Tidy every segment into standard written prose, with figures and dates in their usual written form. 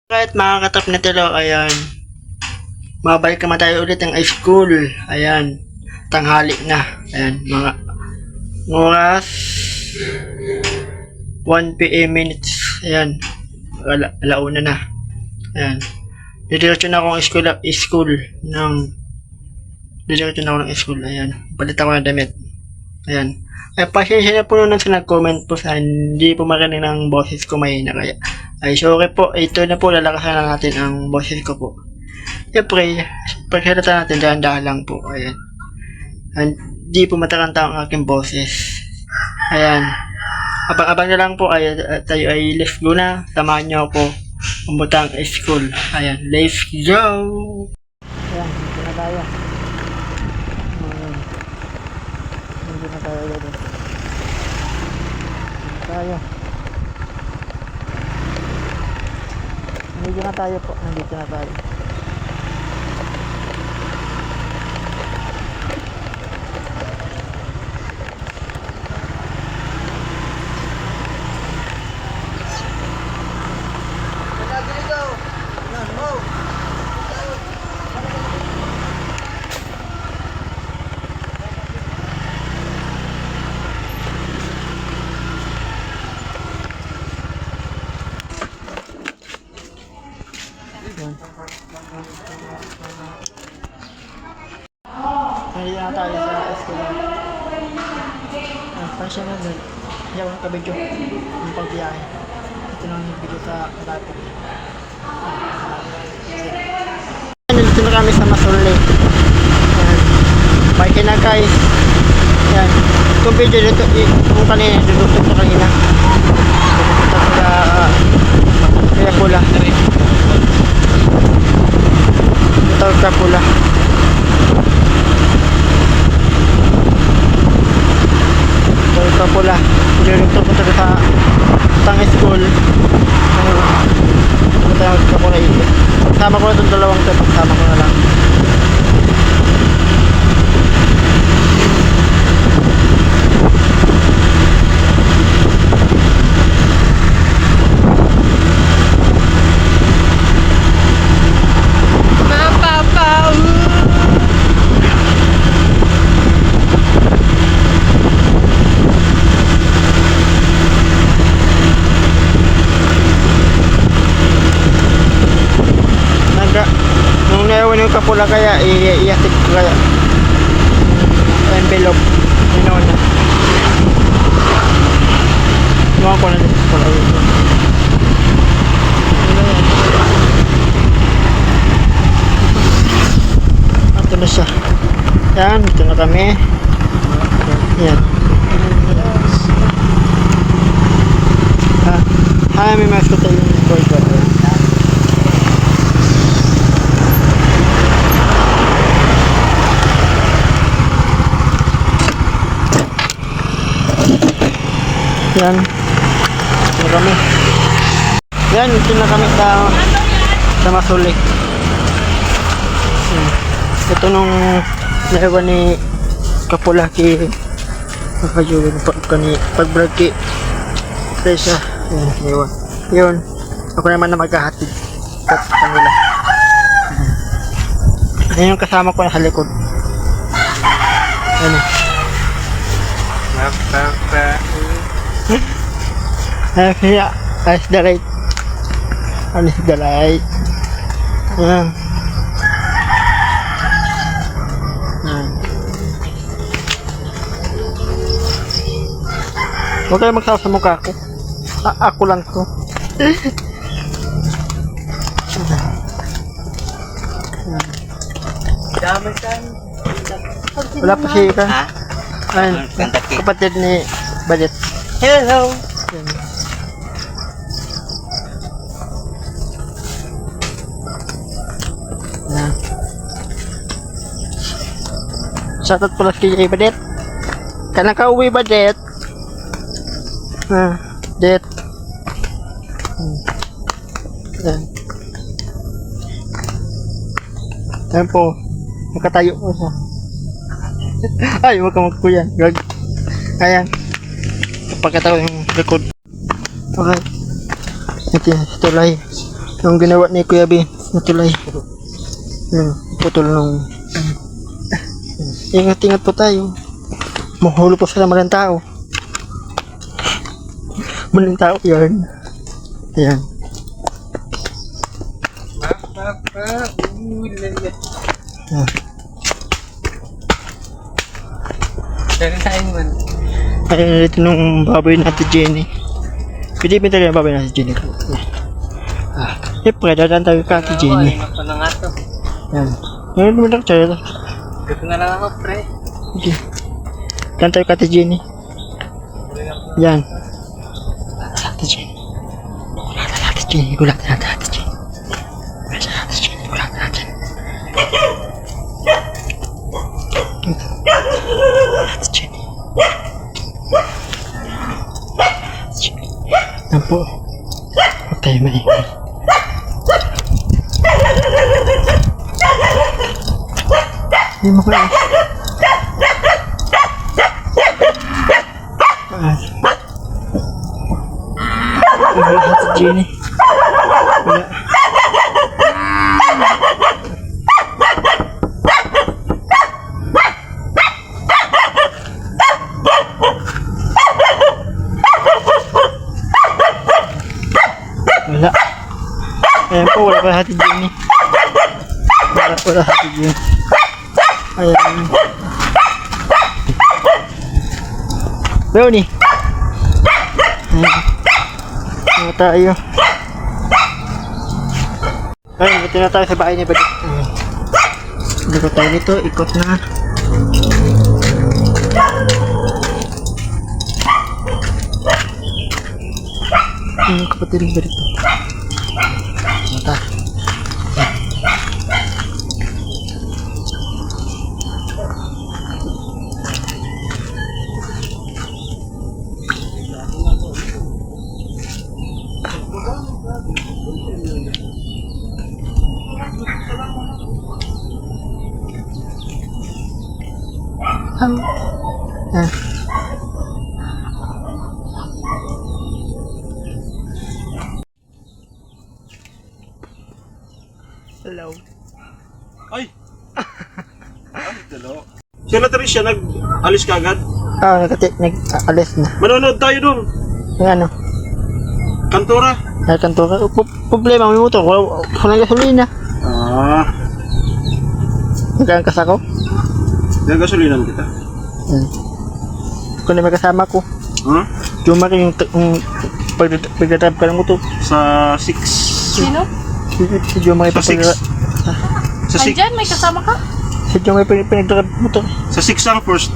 Kahit mga katap na tilo, ayan. Mabalik naman tayo ulit ng school. Ayan. Tanghali na. Ayan. Mga oras 1 PM minutes. Ayan. Alauna na. Ayan. Didiretso na ako ng school ng didiretso na ako ng school. Ayan. Palit ako ng damit. Ayan. Ay, pasensya na po nung sa nag-comment po sa hindi po marinig ng boses ko mahina kaya. Ay, sorry po. Ito na po, lalakasan na natin ang boses ko po. Siyempre, pagsalita natin, dahan-dahan lang po. Ayan. Hindi po mataranta ang aking boses. Ayan. Abang-abang na lang po. Ayan, tayo ay let's go na. Samahan niyo ako pumunta ang school. Ayan, let's go! Ayan, dito na tayo. Ayan. Dito na tayo. Nandito na tayo po. Nandito na tayo. Nandito na tayo sa school. Pasensya na doon. Hindi ako nakabidyo ng pagbiyahe. Ito lang yung video sa dati. Nandito na kami sa Masolay. Bye na guys. Yan. Itong video dito, kung kanina, dudukot na kanina. Dudukot na kaya pula. Ito ka pula. Ito pula. Dudukot ko sa tang school. Ito ka pula ito. Sama ko na itong dalawang ito. Sama ko na lang. Nung naiwan yung kapula kaya iyatik ko kaya envelope yun na mga ko na dito pala ito na siya yan, ito na kami yan may mascot tayo yung boy ko yan ito na kami yan ito na kami sa Masolay ito nung naiwan ni Kapulaki nakayuwin pag-vlog ki Presya naiwan yun ako naman na maghahatid sa kanila yan yung kasama ko na sa likod yan kaya as the light yan huwag kayo magsawa sa mukha ko ako lang to wala pa siya ka kapatid ni Badet hello shoutout pala kay Badet ka nakauwi Badet Det yan po nakatayo po siya ay huwag ka magkuyan ayan pagkatawa yung record okay ito tulay Yung ginawa ni Kuya B, natulay. Yung putol nung... Ingat-ingat po tayo. Mahulo po sa malang tao. Malang tao yan. Ayan. Ayan, ito nung baboy natin Jenny. Pwede pinta yung baboy natin Jenny. Siyempre, dadaan tayo ka Ate Jenny. Yan. Ngayon naman lang tayo. Dito na lang ako, pre. Okay. Dadaan tayo ka Ate Jenny. Yan. Ate Jenny. Ate Jenny. Gulat na Ate Jenny. Ate Jenny. Gulat na natin. Ate Jenny. Yan po. Huwag tayo maingay. Hindi mo kaya. Ate Jenny. Wala. Wala. Ayan po, wala pa Ate Jenny. Wala Ate Jenny. Ayan. Leonie. Ayan. Ano tayo? Ayun, ito na tayo sa bahay ni Badit. Ayan. Ikot tayo nito, ikot na. Ayan, kapatid ni Badit. Mata. Hello. Ay! Hello. Siya na Tricia, nag-alis ka agad? Nag-alis na. Manonood tayo dun. Yung ano? Kantura. Kanto ka. Problema, may motor. Walang gasolina. Magkaan kasako? Gagasolinan kita. Kung na may kasama ko. Jumar yung pagdatrap ka ng motor. Sa 6. Sino? Si Jumar yung Sa 6. Sa 6. Andyan, may kasama ka? Si Jumar yung pinagdrap motor. Sa 6 ang first.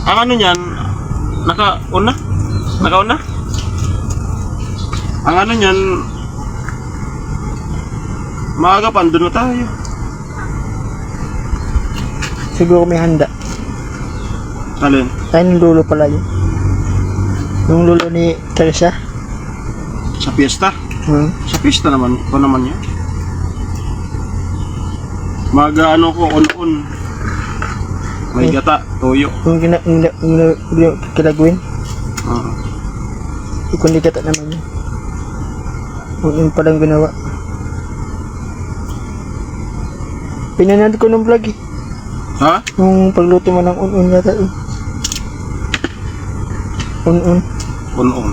Ang ano niyan, naka-on na? Naka-on na? Ang ano niyan, maaga pa, andun na tayo. Siguro may handa. Alin? Ay, ng lulo pala yun. Yung lulo ni Teresa. Sa piyesta? Sa piyesta naman, ko naman yan. Mag-ano ko, on-on. May gata, toyo. Yung kinagawin. Kung di gata naman yun. Yung palang ginawa. Pinanood ko ng vlog eh. Ha? Yung pagluto mo ng un-un yata eh. Un-un. On-on.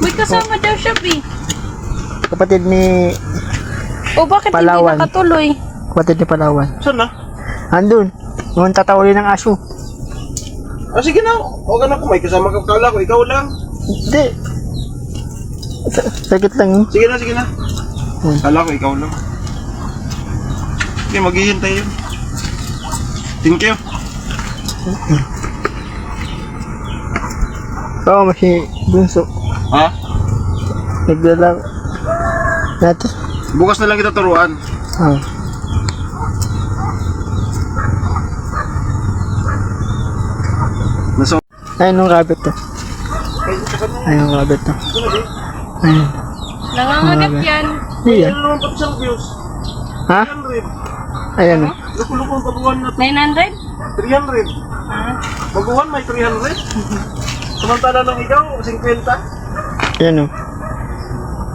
May kasama daw siya, B. Kapatid ni O bakit Palawan. hindi nakatuloy? Kapatid ni Palawan. Saan na? Andun. Yung tatawalin ng aso. Sige na. Huwag na ko. May kasama ka. Kala ko, ikaw lang. Hindi. Sakit lang yun. Sige na, sige na. Kala ko, ikaw lang. Sige, maghihintay yun. Thank you. Oo, masih bunso. Ha? Naglalang. Natin. Bukas na lang kita turuan. Nasa... Ayun yung rabbit to. Ayun yung rabbit to. Ayun. Nangangagat yan. Iya. Ano naman pati siyang views? Ha? 300. Ayun. Lukulukong baguhan na 900? 300. Baguhan may 300. Samantala ng ikaw, 50. Ayun o.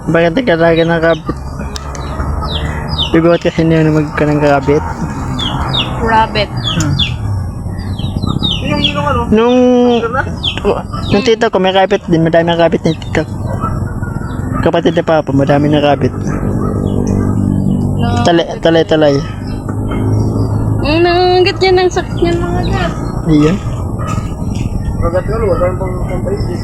Bakit nagkalaga ng rabbit? Siguro kasi hindi na magkanang karabit. Rabbit. Yung ano? Nung tita ko, may rabbit din. Madami ang rabbit ng tita ko. Kapatid ni Papa, madami ng rabbit. Talay. Nangangagat yan ang sakit niyan mga gat. Iyan. Kagat ka, wala kang pampaitis.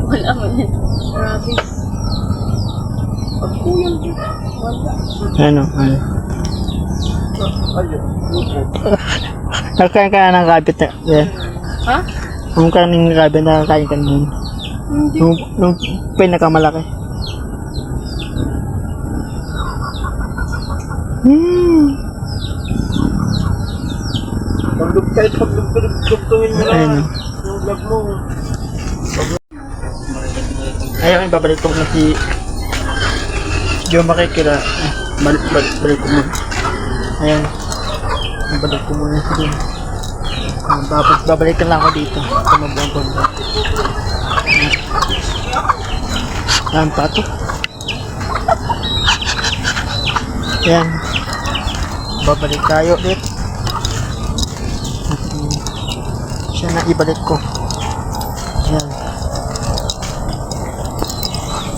Wala man yan. Rabbit. Pagkulang din. Wala. Ano. Ayun. Nakain ka na ng rabbit na. Yan. Ha? Kung kaning rabbit, nakakain ka nun. Hindi. Nung pinakamalaki. Kahit pagdugtungin mo Ayun. na yung vlog mo. Ayun, babalik ko na si Joe makikira. Balik ko muna. Ayun. Babalik ko muna si Joe. Babalikan lang ako dito. Tumabang. Ayan pa ito. Ayan. Babalik tayo ulit. Siya na ibalik ko. Ayan.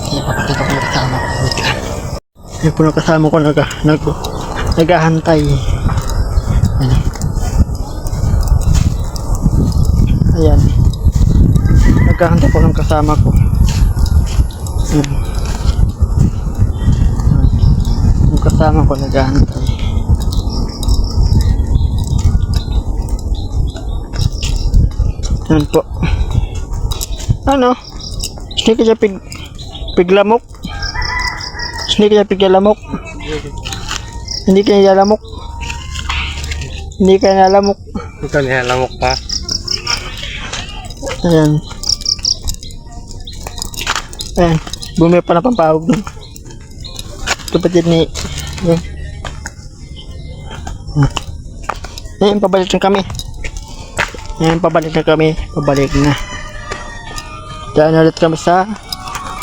Ayan, papakita ko na kasama ko. Ayan po na kasama ko naghahantay. Ayan. Ayan. Naghahantay po ng kasama ko. Ayan. Yung kasama ko naghahantay. Yan po. Ano? Hindi ka siya piglamok? Hindi ka siya piglamok? Hindi ka niya lamok? Hindi ka niya lamok? Ikaw nilalamok pa. Ayan. Ayan. Bumili pa na pampawag doon. Kapatid ni... Ayan. Ayan, pabalik na kami. Ayan, pabalik na kami. Pabalik na. Daan ulit kami sa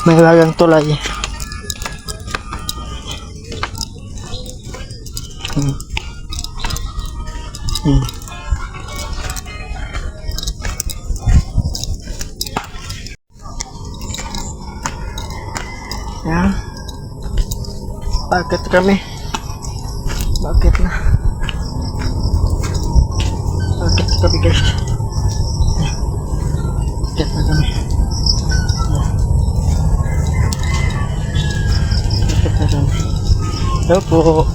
may wagang tulay. Ayan. Bakit kami? Bakit na? Bakit kami guys? Bakit na kami? Bakit na kami? Hello po.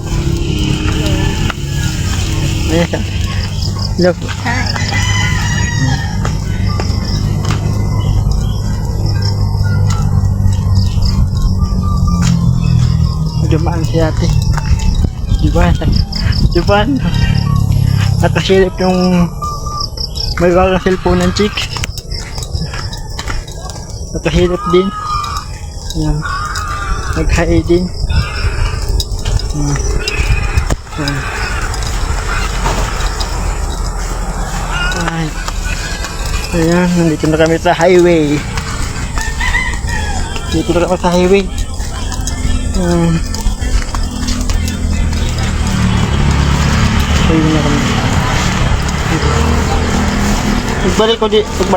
Ayan siya. Hello po. Dumaan si ate. Dumaan. Nakasilip yung may wagang cellphone ng chicks. Nakasilip din. Ayan. Nag-hi din. Ayan. Ayan, nandito na kami sa highway. Dito na kami sa highway. Ayun na kami. Pagbalik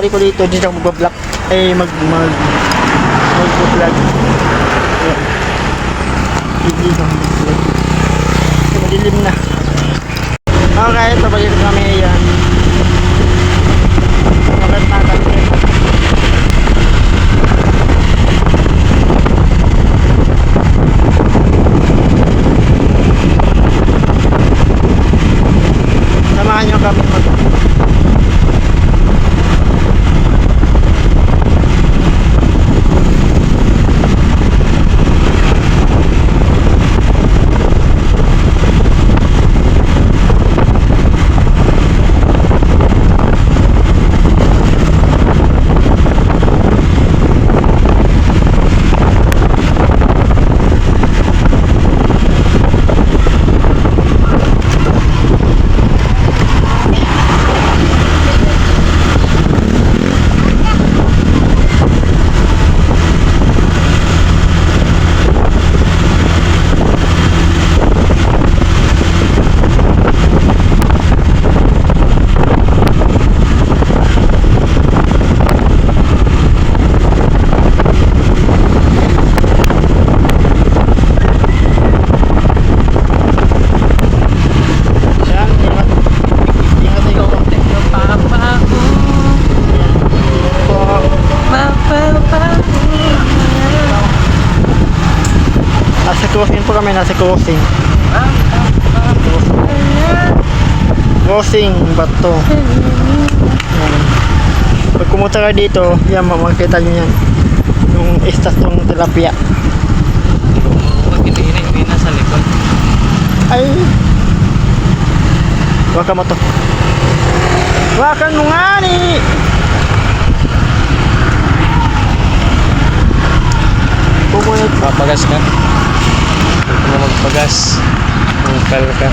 ko dito, dito ako mag-vlog. Mag-vlog. Dito ako mag-vlog. Madilim na. Okay, pabalik kami yan. Magat na kami. Samahan nyo kami mag crossing po kami, nasa crossing. Ah, Crossing, bato. Yan. Pag kumunta ka dito, yan, makikita nyo yan. Yung istas ng tilapia. Huwag hindi na sa likod. Ay! Waka mo to. Wakan mo nga ni! Papagas ka? Huwag mo magpagas. Magpal ka.